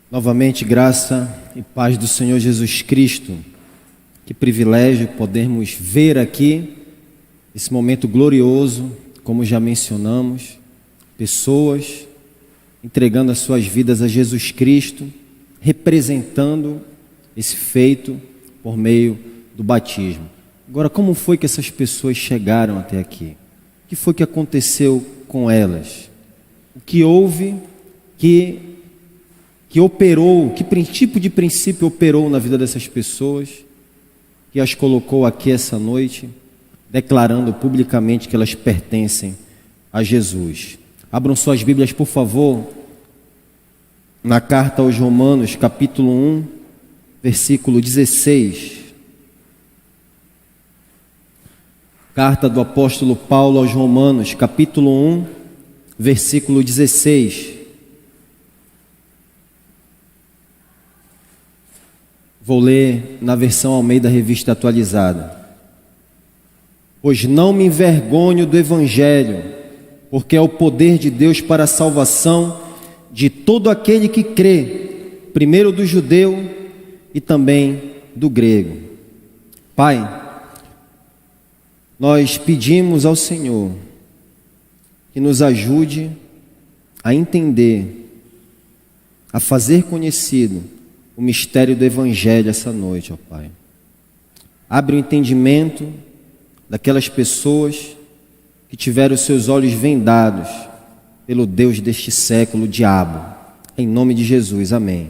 Novamente, graça e paz do Senhor Jesus Cristo. Que privilégio podermos ver aqui esse momento glorioso, como já mencionamos, pessoas entregando as suas vidas a Jesus Cristo, representando esse feito por meio do batismo. Agora, como foi que essas pessoas chegaram até aqui? O que foi que aconteceu com elas? O que houve que operou, que tipo de princípio operou na vida dessas pessoas, que as colocou aqui essa noite, declarando publicamente que elas pertencem a Jesus. Abram suas Bíblias, por favor, na carta aos Romanos, capítulo 1, versículo 16. Carta do apóstolo Paulo aos Romanos, capítulo 1, versículo 16. Vou ler na versão Almeida Revista Atualizada. Pois não me envergonho do Evangelho, porque é o poder de Deus para a salvação de todo aquele que crê, primeiro do judeu e também do grego. Pai, nós pedimos ao Senhor que nos ajude a entender, a fazer conhecido o mistério do Evangelho essa noite, ó Pai. Abre o entendimento daquelas pessoas que tiveram os seus olhos vendados pelo Deus deste século, o diabo. Em nome de Jesus, amém.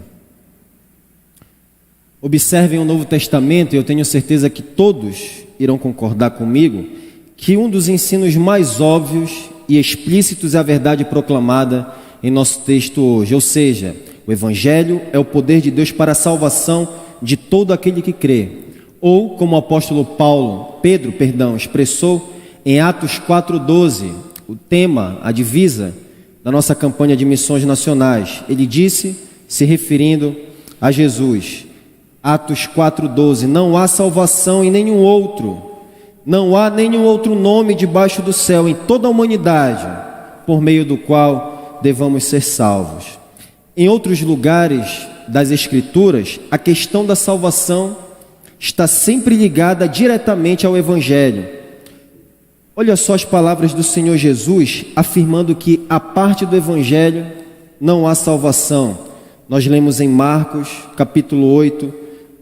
Observem o Novo Testamento, e eu tenho certeza que todos irão concordar comigo, que um dos ensinos mais óbvios e explícitos é a verdade proclamada em nosso texto hoje, ou seja, o Evangelho é o poder de Deus para a salvação de todo aquele que crê. Ou, como o apóstolo Pedro, expressou em Atos 4:12, o tema, a divisa da nossa campanha de missões nacionais. Ele disse, se referindo a Jesus, Atos 4:12, não há salvação em nenhum outro, não há nenhum outro nome debaixo do céu em toda a humanidade, por meio do qual devamos ser salvos. Em outros lugares das Escrituras, a questão da salvação está sempre ligada diretamente ao Evangelho. Olha só as palavras do Senhor Jesus, afirmando que a parte do Evangelho não há salvação. Nós lemos em Marcos, capítulo 8,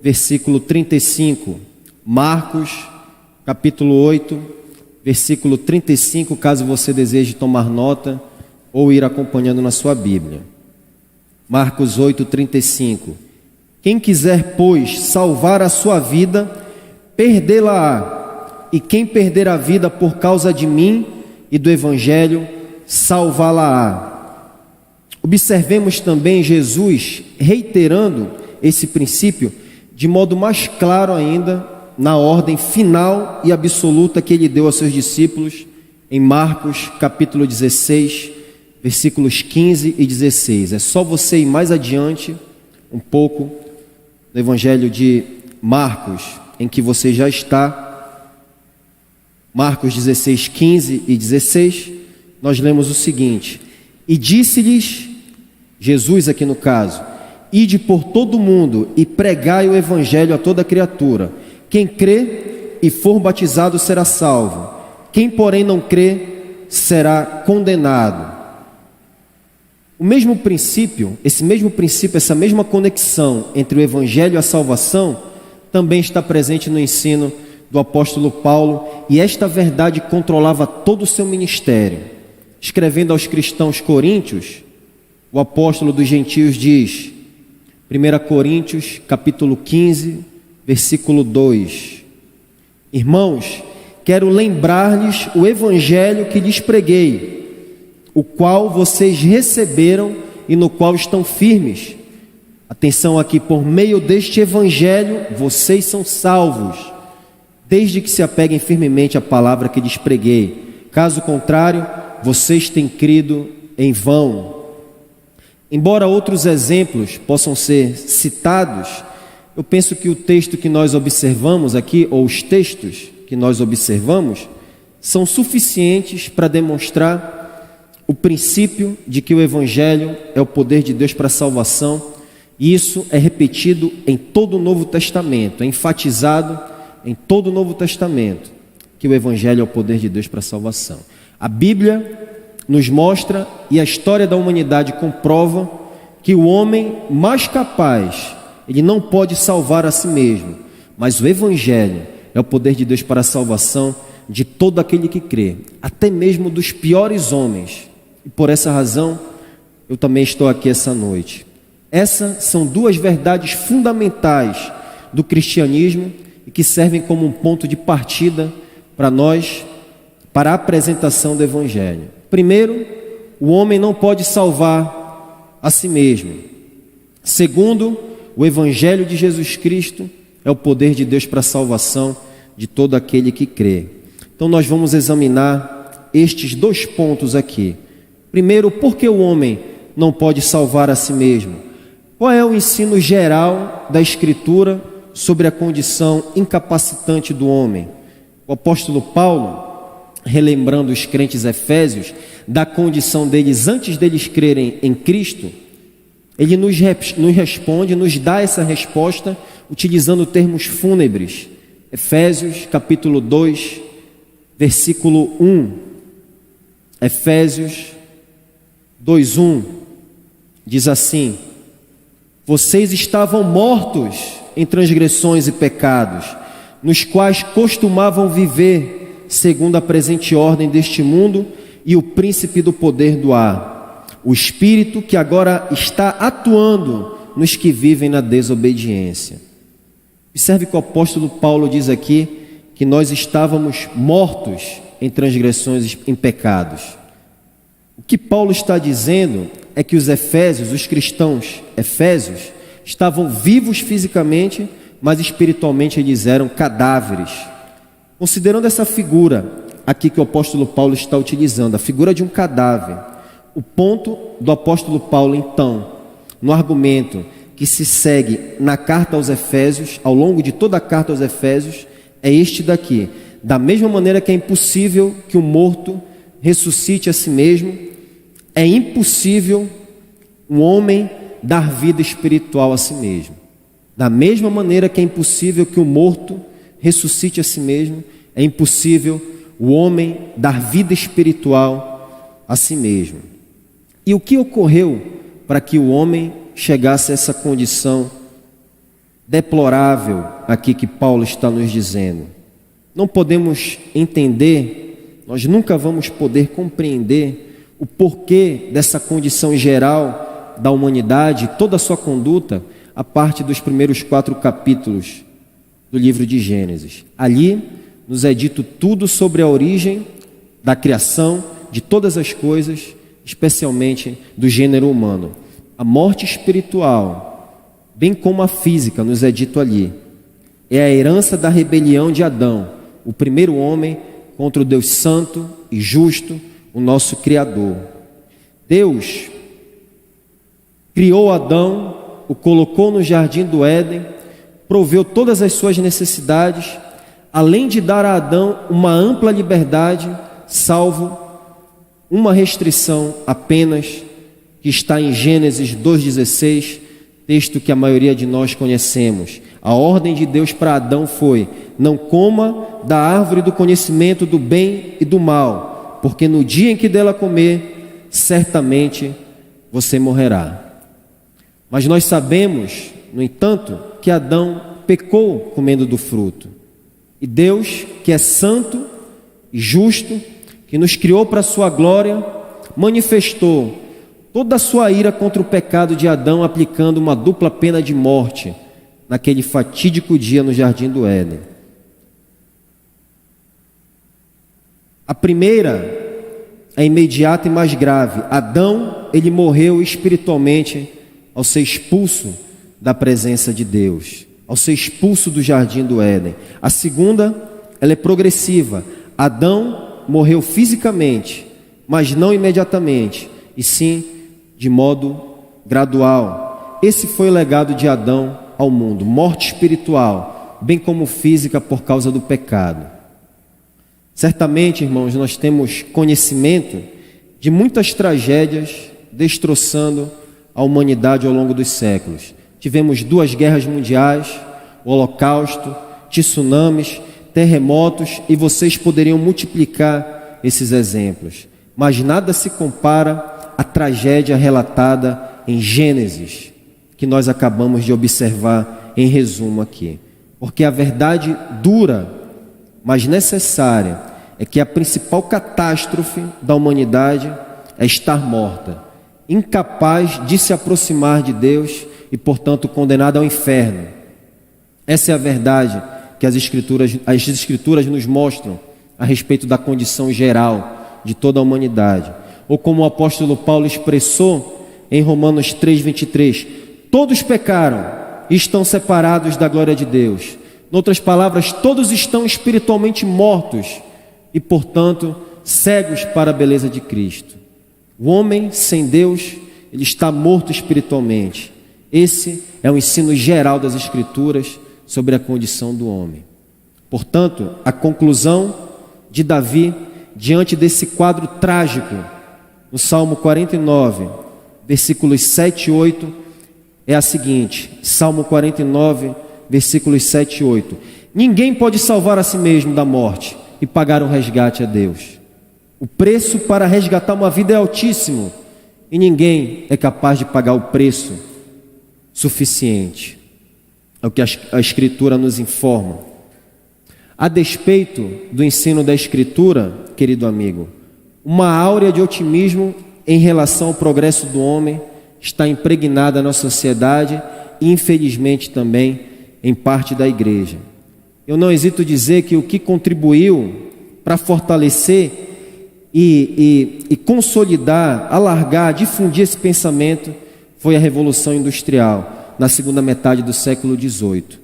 versículo 35. Marcos, capítulo 8, versículo 35, caso você deseje tomar nota ou ir acompanhando na sua Bíblia. Marcos 8:35. Quem quiser, pois, salvar a sua vida, perdê-la-á. E quem perder a vida por causa de mim e do Evangelho, salvá-la-á. Observemos também Jesus reiterando esse princípio de modo mais claro ainda, na ordem final e absoluta que ele deu aos seus discípulos, em Marcos capítulo 16, versículos 15 e 16. É só você ir mais adiante um pouco no Evangelho de Marcos, em que você já está. Marcos 16, 15 e 16, nós lemos o seguinte: e disse-lhes, Jesus aqui no caso, ide por todo o mundo e pregai o Evangelho a toda criatura. Quem crê e for batizado será salvo. Quem, porém, não crê será condenado. O mesmo princípio, essa mesma conexão entre o Evangelho e a salvação, também está presente no ensino do apóstolo Paulo, e esta verdade controlava todo o seu ministério. Escrevendo aos cristãos coríntios, o apóstolo dos gentios diz, 1 Coríntios, capítulo 15, versículo 2, irmãos, quero lembrar-lhes o Evangelho que lhes preguei, o qual vocês receberam e no qual estão firmes. Atenção aqui, por meio deste Evangelho, vocês são salvos, desde que se apeguem firmemente à palavra que lhes preguei. Caso contrário, vocês têm crido em vão. Embora outros exemplos possam ser citados, eu penso que o texto que nós observamos aqui, ou os textos que nós observamos, são suficientes para demonstrar o princípio de que o Evangelho é o poder de Deus para a salvação E isso é repetido em todo o Novo Testamento, é enfatizado em todo o Novo Testamento, que o Evangelho é o poder de Deus para a salvação. A Bíblia nos mostra, e a história da humanidade comprova, que o homem mais capaz, ele não pode salvar a si mesmo, mas o Evangelho é o poder de Deus para a salvação de todo aquele que crê, até mesmo dos piores homens. E por essa razão, eu também estou aqui essa noite. Essas são duas verdades fundamentais do cristianismo e que servem como um ponto de partida para nós, para a apresentação do Evangelho. Primeiro, o homem não pode salvar a si mesmo. Segundo, o Evangelho de Jesus Cristo é o poder de Deus para a salvação de todo aquele que crê. Então nós vamos examinar estes dois pontos aqui. Primeiro, por que o homem não pode salvar a si mesmo? Qual é o ensino geral da Escritura sobre a condição incapacitante do homem? O apóstolo Paulo, relembrando os crentes efésios da condição deles antes deles crerem em Cristo, ele nos responde, nos dá essa resposta utilizando termos fúnebres. Efésios capítulo 2, versículo 1. Efésios 2:1 diz assim: vocês estavam mortos em transgressões e pecados, nos quais costumavam viver segundo a presente ordem deste mundo e o príncipe do poder do ar, o espírito que agora está atuando nos que vivem na desobediência. Observe que o apóstolo Paulo diz aqui que nós estávamos mortos em transgressões e em pecados. O que Paulo está dizendo é que os efésios, os cristãos efésios, estavam vivos fisicamente, mas espiritualmente eles eram cadáveres. Considerando essa figura aqui que o apóstolo Paulo está utilizando, a figura de um cadáver, o ponto do apóstolo Paulo, então, no argumento que se segue na carta aos Efésios, ao longo de toda a carta aos Efésios, é este daqui: da mesma maneira que é impossível que o morto ressuscite a si mesmo, é impossível um homem dar vida espiritual a si mesmo. Da mesma maneira que é impossível que o morto ressuscite a si mesmo, é impossível o homem dar vida espiritual a si mesmo. E o que ocorreu para que o homem chegasse a essa condição deplorável aqui que Paulo está nos dizendo? Não podemos entender, nós nunca vamos poder compreender o porquê dessa condição geral da humanidade, toda a sua conduta, a parte dos primeiros 4 capítulos do livro de Gênesis. Ali nos é dito tudo sobre a origem da criação de todas as coisas, especialmente do gênero humano. A morte espiritual, bem como a física, nos é dito ali. É a herança da rebelião de Adão, o primeiro homem contra o Deus santo e justo, o nosso Criador. Deus criou Adão, o colocou no jardim do Éden, proveu todas as suas necessidades, além de dar a Adão uma ampla liberdade, salvo uma restrição apenas, que está em Gênesis 2,16, texto que a maioria de nós conhecemos. A ordem de Deus para Adão foi: não coma da árvore do conhecimento do bem e do mal, porque no dia em que dela comer, certamente você morrerá. Mas nós sabemos, no entanto, que Adão pecou comendo do fruto. E Deus, que é santo e justo, que nos criou para a sua glória, manifestou toda a sua ira contra o pecado de Adão, aplicando uma dupla pena de morte naquele fatídico dia no jardim do Éden. A primeira é imediata e mais grave. Adão, ele morreu espiritualmente ao ser expulso da presença de Deus, ao ser expulso do jardim do Éden. A segunda, ela é progressiva. Adão morreu fisicamente, mas não imediatamente, e sim de modo gradual. Esse foi o legado de Adão ao mundo: morte espiritual, bem como física, por causa do pecado. Certamente, irmãos, nós temos conhecimento de muitas tragédias destroçando a humanidade ao longo dos séculos. tivemos 2 guerras mundiais, o Holocausto, tsunamis, terremotos, e vocês poderiam multiplicar esses exemplos. Mas nada se compara à tragédia relatada em Gênesis, que nós acabamos de observar em resumo aqui. Porque a verdade dura, mas necessária, é que a principal catástrofe da humanidade é estar morta, incapaz de se aproximar de Deus e, portanto, condenada ao inferno. Essa é a verdade que as Escrituras nos mostram a respeito da condição geral de toda a humanidade. Ou como o apóstolo Paulo expressou em Romanos 3:23, todos pecaram e estão separados da glória de Deus. Em outras palavras, todos estão espiritualmente mortos e, portanto, cegos para a beleza de Cristo. O homem sem Deus, ele está morto espiritualmente. Esse é o ensino geral das Escrituras sobre a condição do homem. Portanto, a conclusão de Davi, diante desse quadro trágico, no Salmo 49, versículos 7 e 8, é a seguinte: Salmo 49, versículos 7 e 8. Ninguém pode salvar a si mesmo da morte e pagar o resgate a Deus. O preço para resgatar uma vida é altíssimo e ninguém é capaz de pagar o preço suficiente. É o que a Escritura nos informa. A despeito do ensino da Escritura, querido amigo, uma áurea de otimismo em relação ao progresso do homem está impregnada na sociedade e, infelizmente, também em parte da igreja. Eu não hesito dizer que o que contribuiu para fortalecer e consolidar, alargar, difundir esse pensamento foi a Revolução Industrial, na segunda metade do século XVIII.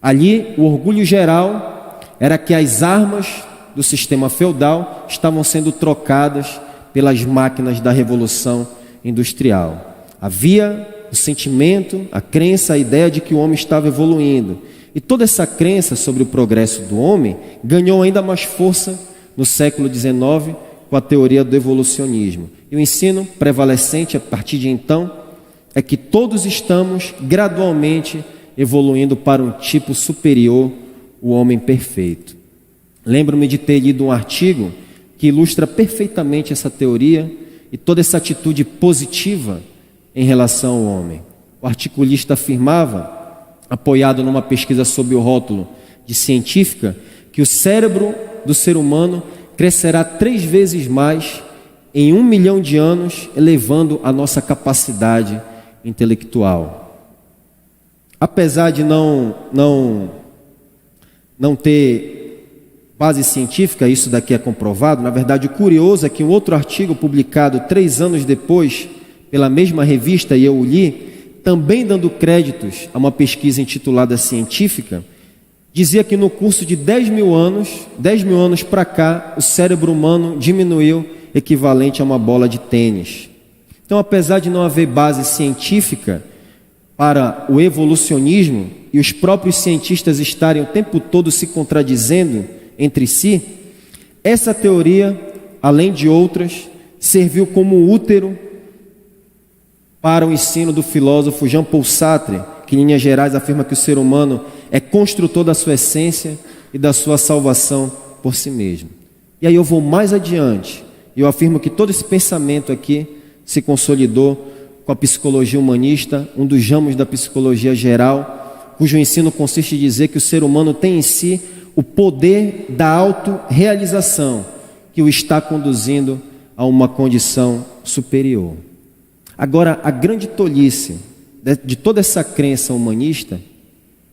Ali, o orgulho geral era que as armas do sistema feudal estavam sendo trocadas pelas máquinas da Revolução Industrial. Havia o sentimento, a crença, a ideia de que o homem estava evoluindo. E toda essa crença sobre o progresso do homem ganhou ainda mais força no século XIX com a teoria do evolucionismo. E o ensino prevalecente a partir de então é que todos estamos gradualmente evoluindo para um tipo superior, o homem perfeito. Lembro-me de ter lido um artigo que ilustra perfeitamente essa teoria e toda essa atitude positiva em relação ao homem. O articulista afirmava, apoiado numa pesquisa sob o rótulo de científica, que o cérebro do ser humano crescerá 3 vezes mais em 1 milhão de anos, elevando a nossa capacidade intelectual. Apesar de não ter base científica, isso daqui é comprovado. Na verdade, o curioso é que um outro artigo publicado 3 anos depois pela mesma revista, e eu o li, também dando créditos a uma pesquisa intitulada Científica, dizia que no curso de 10 mil anos para cá, o cérebro humano diminuiu equivalente a uma bola de tênis. Então, apesar de não haver base científica para o evolucionismo e os próprios cientistas estarem o tempo todo se contradizendo entre si, essa teoria, além de outras, serviu como útero para o ensino do filósofo Jean-Paul Sartre, que em linhas gerais afirma que o ser humano é construtor da sua essência e da sua salvação por si mesmo. E aí eu vou mais adiante, e eu afirmo que todo esse pensamento aqui se consolidou com a psicologia humanista, um dos ramos da psicologia geral, cujo ensino consiste em dizer que o ser humano tem em si o poder da autorrealização, que o está conduzindo a uma condição superior. Agora, a grande tolice de toda essa crença humanista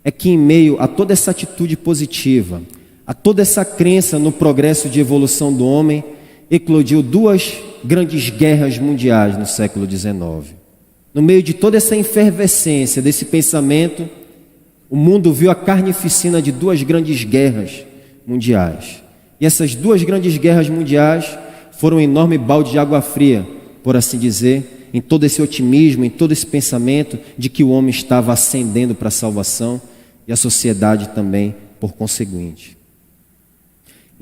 é que, em meio a toda essa atitude positiva, a toda essa crença no progresso de evolução do homem, eclodiu 2 grandes guerras mundiais no século XIX. No meio de toda essa efervescência desse pensamento, o mundo viu a carnificina de 2 grandes guerras mundiais. E essas 2 grandes guerras mundiais foram um enorme balde de água fria, por assim dizer, em todo esse otimismo, em todo esse pensamento de que o homem estava ascendendo para a salvação e a sociedade também, por conseguinte.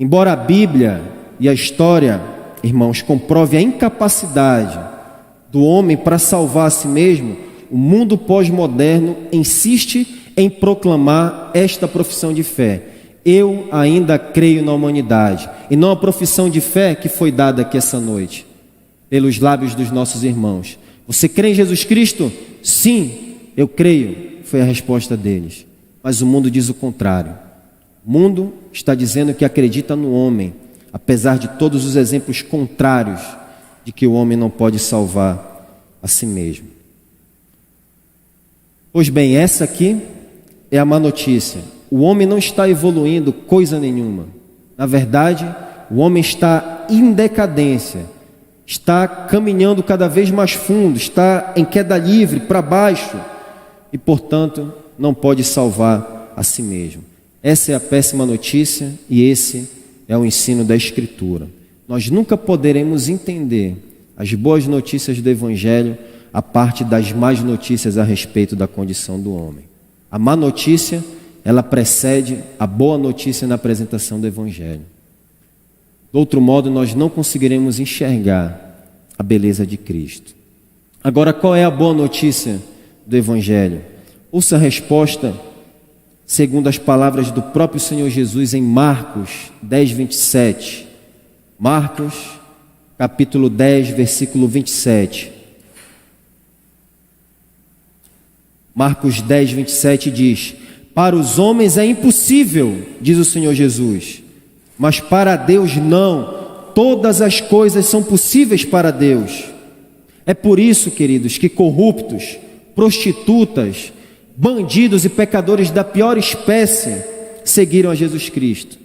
Embora a Bíblia e a história, irmãos, comprove a incapacidade do homem para salvar a si mesmo, o mundo pós-moderno insiste em proclamar esta profissão de fé. Eu ainda creio na humanidade. E não a profissão de fé que foi dada aqui essa noite, pelos lábios dos nossos irmãos. Você crê em Jesus Cristo? Sim, eu creio, foi a resposta deles. Mas o mundo diz o contrário. O mundo está dizendo que acredita no homem, apesar de todos os exemplos contrários de que o homem não pode salvar a si mesmo. Pois bem, essa aqui é a má notícia. O homem não está evoluindo coisa nenhuma. Na verdade, o homem está em decadência, está caminhando cada vez mais fundo, está em queda livre, para baixo, e, portanto, não pode salvar a si mesmo. Essa é a péssima notícia e esse é o ensino da Escritura. Nós nunca poderemos entender as boas notícias do Evangelho a parte das más notícias a respeito da condição do homem. A má notícia, ela precede a boa notícia na apresentação do Evangelho. De outro modo, nós não conseguiremos enxergar a beleza de Cristo. Agora, qual é a boa notícia do Evangelho? Ouça a resposta segundo as palavras do próprio Senhor Jesus em Marcos 10, 27. Marcos, capítulo 10, versículo 27. Marcos 10, 27 diz: para os homens é impossível, diz o Senhor Jesus, mas para Deus não. Todas as coisas são possíveis para Deus. É por isso, queridos, que corruptos, prostitutas, bandidos e pecadores da pior espécie seguiram a Jesus Cristo.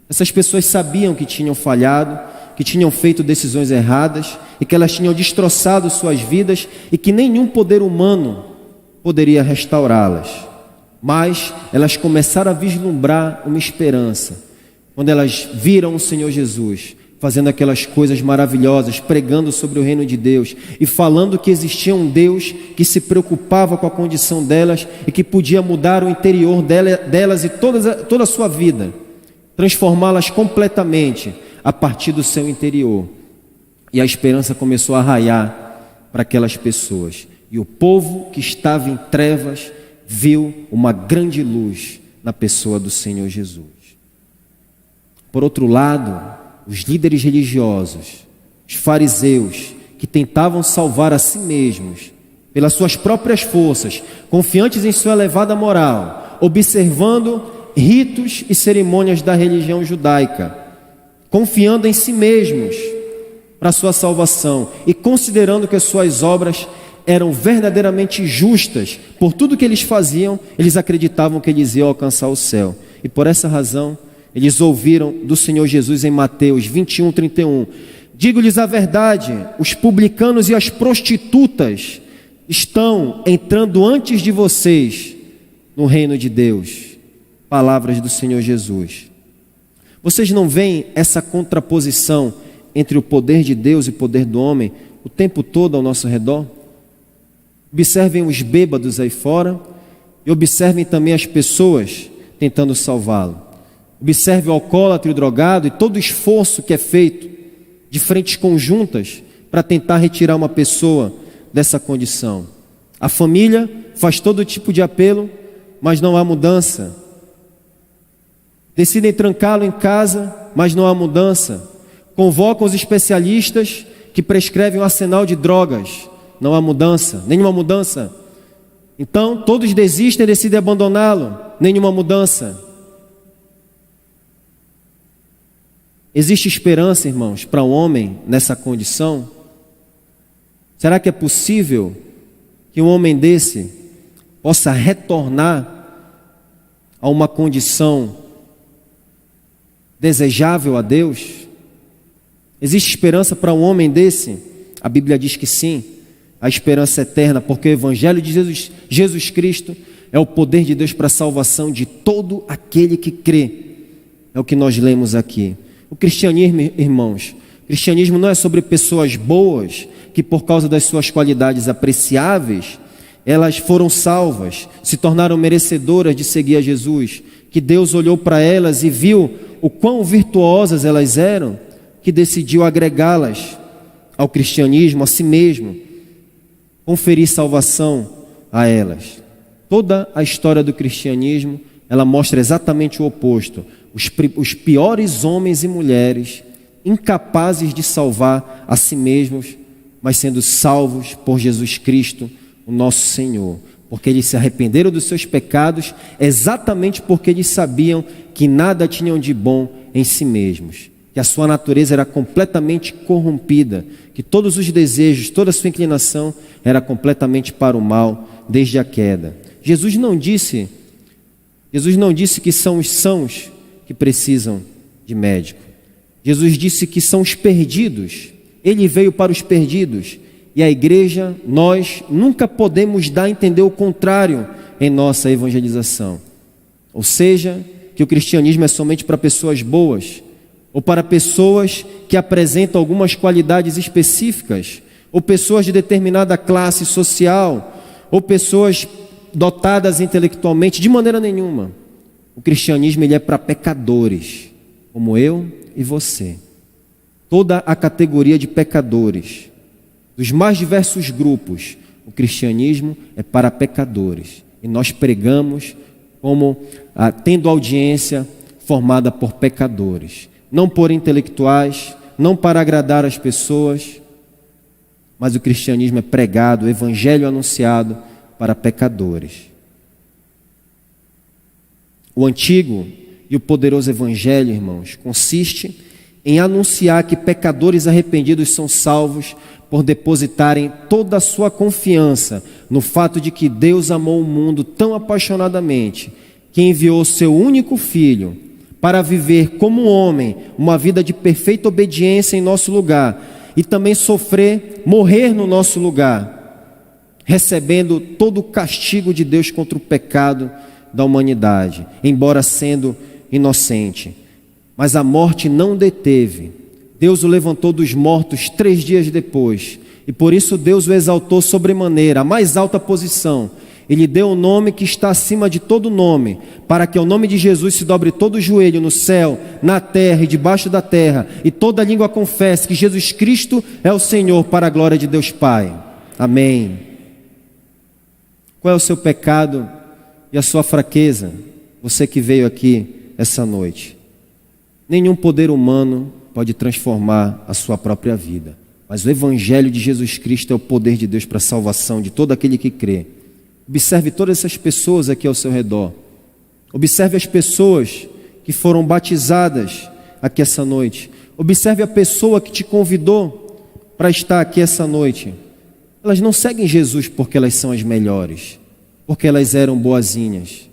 Essas pessoas sabiam que tinham falhado, que tinham feito decisões erradas e que elas tinham destroçado suas vidas e que nenhum poder humano poderia restaurá-las. Mas elas começaram a vislumbrar uma esperança quando elas viram o Senhor Jesus fazendo aquelas coisas maravilhosas, pregando sobre o reino de Deus e falando que existia um Deus que se preocupava com a condição delas e que podia mudar o interior delas e toda a sua vida, transformá-las completamente a partir do seu interior. E a esperança começou a raiar para aquelas pessoas. E o povo que estava em trevas viu uma grande luz na pessoa do Senhor Jesus. Por outro lado, os líderes religiosos, os fariseus, que tentavam salvar a si mesmos, pelas suas próprias forças, confiantes em sua elevada moral, observando ritos e cerimônias da religião judaica, confiando em si mesmos para sua salvação e considerando que as suas obras eram verdadeiramente justas, por tudo que eles faziam, eles acreditavam que eles iam alcançar o céu. E por essa razão, eles ouviram do Senhor Jesus em Mateus 21, 31. Digo-lhes a verdade, os publicanos e as prostitutas estão entrando antes de vocês no reino de Deus. Palavras do Senhor Jesus. Vocês não veem essa contraposição entre o poder de Deus e o poder do homem o tempo todo ao nosso redor? Observem os bêbados aí fora e observem também as pessoas tentando salvá-lo. Observe o alcoólatra e o drogado e todo o esforço que é feito de frentes conjuntas para tentar retirar uma pessoa dessa condição. A família faz todo tipo de apelo, mas não há mudança. Decidem trancá-lo em casa, mas não há mudança. Convocam os especialistas que prescrevem um arsenal de drogas. Não há mudança, nenhuma mudança. Então, todos desistem e decidem abandoná-lo. Nenhuma mudança. Existe esperança, irmãos, para um homem nessa condição? Será que é possível que um homem desse possa retornar a uma condição desejável a Deus? Existe esperança para um homem desse? A Bíblia diz que sim, a esperança eterna, porque o Evangelho de Jesus Cristo é o poder de Deus para a salvação de todo aquele que crê. É o que nós lemos aqui. O cristianismo, irmãos, o cristianismo não é sobre pessoas boas que por causa das suas qualidades apreciáveis, elas foram salvas, se tornaram merecedoras de seguir a Jesus, que Deus olhou para elas e viu o quão virtuosas elas eram, que decidiu agregá-las ao cristianismo, a si mesmo, conferir salvação a elas. Toda a história do cristianismo, ela mostra exatamente o oposto. Os piores homens e mulheres, incapazes de salvar a si mesmos, mas sendo salvos por Jesus Cristo, o nosso Senhor. Porque eles se arrependeram dos seus pecados, exatamente porque eles sabiam que nada tinham de bom em si mesmos, que a sua natureza era completamente corrompida, que todos os desejos, toda a sua inclinação era completamente para o mal, desde a queda. Jesus não disse que são os sãos que precisam de médico. Jesus disse que são os perdidos. Ele veio para os perdidos. E a igreja, nós nunca podemos dar a entender o contrário em nossa evangelização. Ou seja, que o cristianismo é somente para pessoas boas, ou para pessoas que apresentam algumas qualidades específicas, ou pessoas de determinada classe social, ou pessoas dotadas intelectualmente. De maneira nenhuma. O cristianismo ele é para pecadores, como eu e você. Toda a categoria de pecadores, dos mais diversos grupos, o cristianismo é para pecadores. E nós pregamos como tendo audiência formada por pecadores. Não por intelectuais, não para agradar as pessoas, mas o cristianismo é pregado, o evangelho anunciado para pecadores. O antigo e o poderoso evangelho, irmãos, consiste em anunciar que pecadores arrependidos são salvos por depositarem toda a sua confiança no fato de que Deus amou o mundo tão apaixonadamente, que enviou o seu único Filho para viver como homem, uma vida de perfeita obediência em nosso lugar, e também morrer no nosso lugar, recebendo todo o castigo de Deus contra o pecado da humanidade, embora sendo inocente. Mas a morte não deteve. Deus o levantou dos mortos 3 dias depois, e por isso Deus o exaltou sobremaneira, a mais alta posição. Ele deu o nome que está acima de todo nome, para que ao nome de Jesus se dobre todo o joelho no céu, na terra e debaixo da terra, e toda língua confesse que Jesus Cristo é o Senhor, para a glória de Deus Pai. Amém. Qual é o seu pecado e a sua fraqueza? Você que veio aqui essa noite. Nenhum poder humano pode transformar a sua própria vida, mas o evangelho de Jesus Cristo é o poder de Deus para a salvação de todo aquele que crê. Observe todas essas pessoas aqui ao seu redor. Observe as pessoas que foram batizadas aqui essa noite. Observe a pessoa que te convidou para estar aqui essa noite. Elas não seguem Jesus porque elas são as melhores, porque elas eram boazinhas.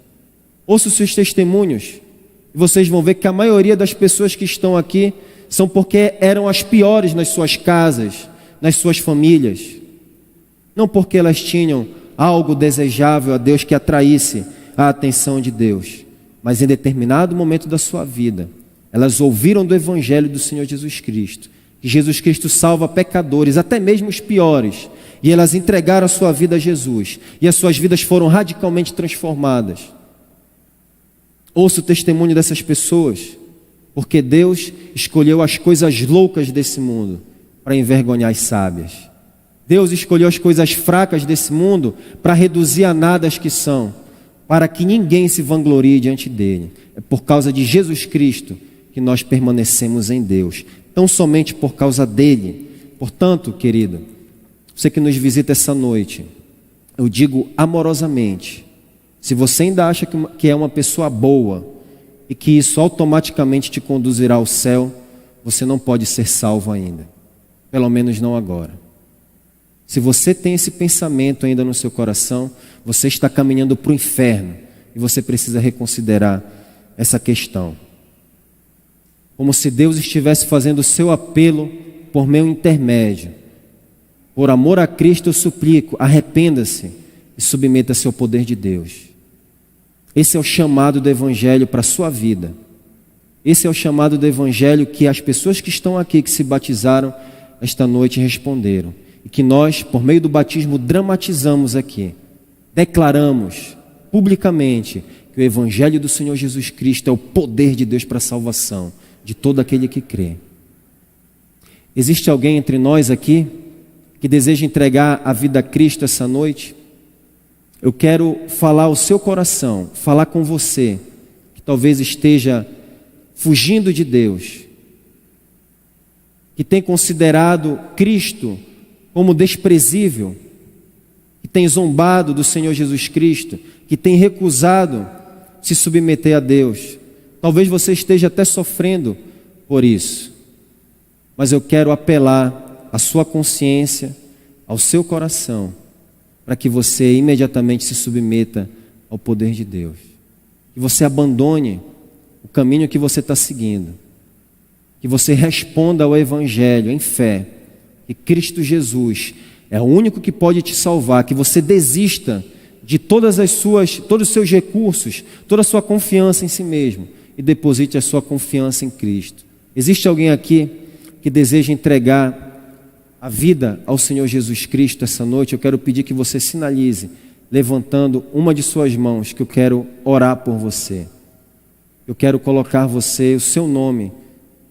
Ouça os seus testemunhos e vocês vão ver que a maioria das pessoas que estão aqui são porque eram as piores nas suas casas, nas suas famílias. Não porque elas tinham algo desejável a Deus que atraísse a atenção de Deus, mas em determinado momento da sua vida, elas ouviram do evangelho do Senhor Jesus Cristo, que Jesus Cristo salva pecadores, até mesmo os piores, e elas entregaram a sua vida a Jesus, e as suas vidas foram radicalmente transformadas. Ouça o testemunho dessas pessoas, porque Deus escolheu as coisas loucas desse mundo para envergonhar as sábias. Deus escolheu as coisas fracas desse mundo para reduzir a nada as que são, para que ninguém se vanglorie diante dele. É por causa de Jesus Cristo que nós permanecemos em Deus, tão somente por causa dele. Portanto, querido, você que nos visita essa noite, eu digo amorosamente, se você ainda acha que é uma pessoa boa e que isso automaticamente te conduzirá ao céu, você não pode ser salvo ainda, pelo menos não agora. Se você tem esse pensamento ainda no seu coração, você está caminhando para o inferno e você precisa reconsiderar essa questão. Como se Deus estivesse fazendo o seu apelo por meu intermédio. Por amor a Cristo eu suplico, arrependa-se e submeta-se ao poder de Deus. Esse é o chamado do evangelho para a sua vida. Esse é o chamado do evangelho que as pessoas que estão aqui, que se batizaram esta noite, responderam. E que nós, por meio do batismo, dramatizamos aqui. Declaramos publicamente que o evangelho do Senhor Jesus Cristo é o poder de Deus para a salvação de todo aquele que crê. Existe alguém entre nós aqui que deseja entregar a vida a Cristo essa noite? eu quero falar ao seu coração, falar com você, que talvez esteja fugindo de Deus, que tem considerado Cristo como desprezível, que tem zombado do Senhor Jesus Cristo, que tem recusado se submeter a Deus. Talvez você esteja até sofrendo por isso, mas eu quero apelar à sua consciência, ao seu coração, para que você imediatamente se submeta ao poder de Deus, que você abandone o caminho que você está seguindo, que você responda ao Evangelho em fé, que Cristo Jesus é o único que pode te salvar, que você desista de todos os seus recursos, toda a sua confiança em si mesmo e deposite a sua confiança em Cristo. Existe alguém aqui que deseja entregar a vida ao Senhor Jesus Cristo essa noite? Eu quero pedir que você sinalize, levantando uma de suas mãos, que eu quero orar por você. Eu quero colocar você, o seu nome,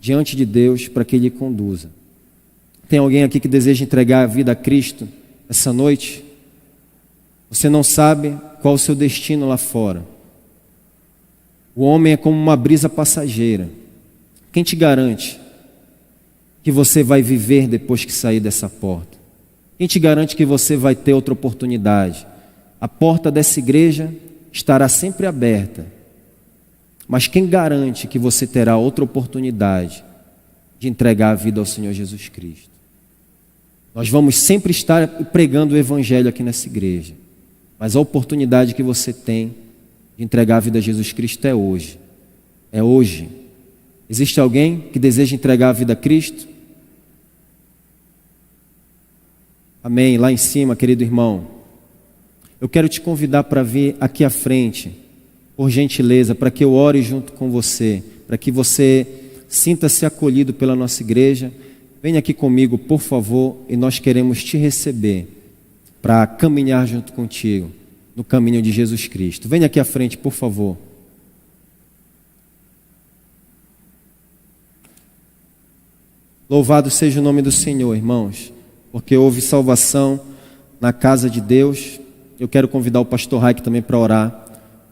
diante de Deus para que Ele conduza. Tem alguém aqui que deseja entregar a vida a Cristo essa noite? Você não sabe qual o seu destino lá fora. O homem é como uma brisa passageira. Quem te garante que você vai viver depois que sair dessa porta? Quem te garante que você vai ter outra oportunidade? A porta dessa igreja estará sempre aberta, mas quem garante que você terá outra oportunidade de entregar a vida ao Senhor Jesus Cristo? Nós vamos sempre estar pregando o Evangelho aqui nessa igreja, mas a oportunidade que você tem de entregar a vida a Jesus Cristo é hoje. É hoje. Existe alguém que deseja entregar a vida a Cristo? Amém. Lá em cima, querido irmão, eu quero te convidar para vir aqui à frente, por gentileza, para que eu ore junto com você, para que você sinta-se acolhido pela nossa igreja. Venha aqui comigo, por favor, e nós queremos te receber para caminhar junto contigo no caminho de Jesus Cristo. Venha aqui à frente, por favor. Louvado seja o nome do Senhor, irmãos, porque houve salvação na casa de Deus. Eu quero convidar o pastor Raik também para orar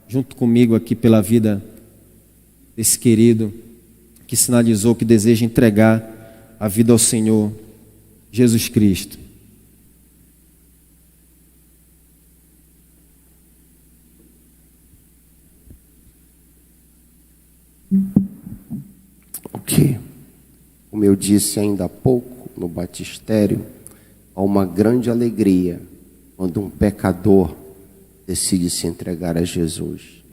junto comigo aqui pela vida desse querido que sinalizou que deseja entregar a vida ao Senhor Jesus Cristo. Ok. Como eu disse ainda há pouco no batistério, há uma grande alegria quando um pecador decide se entregar a Jesus.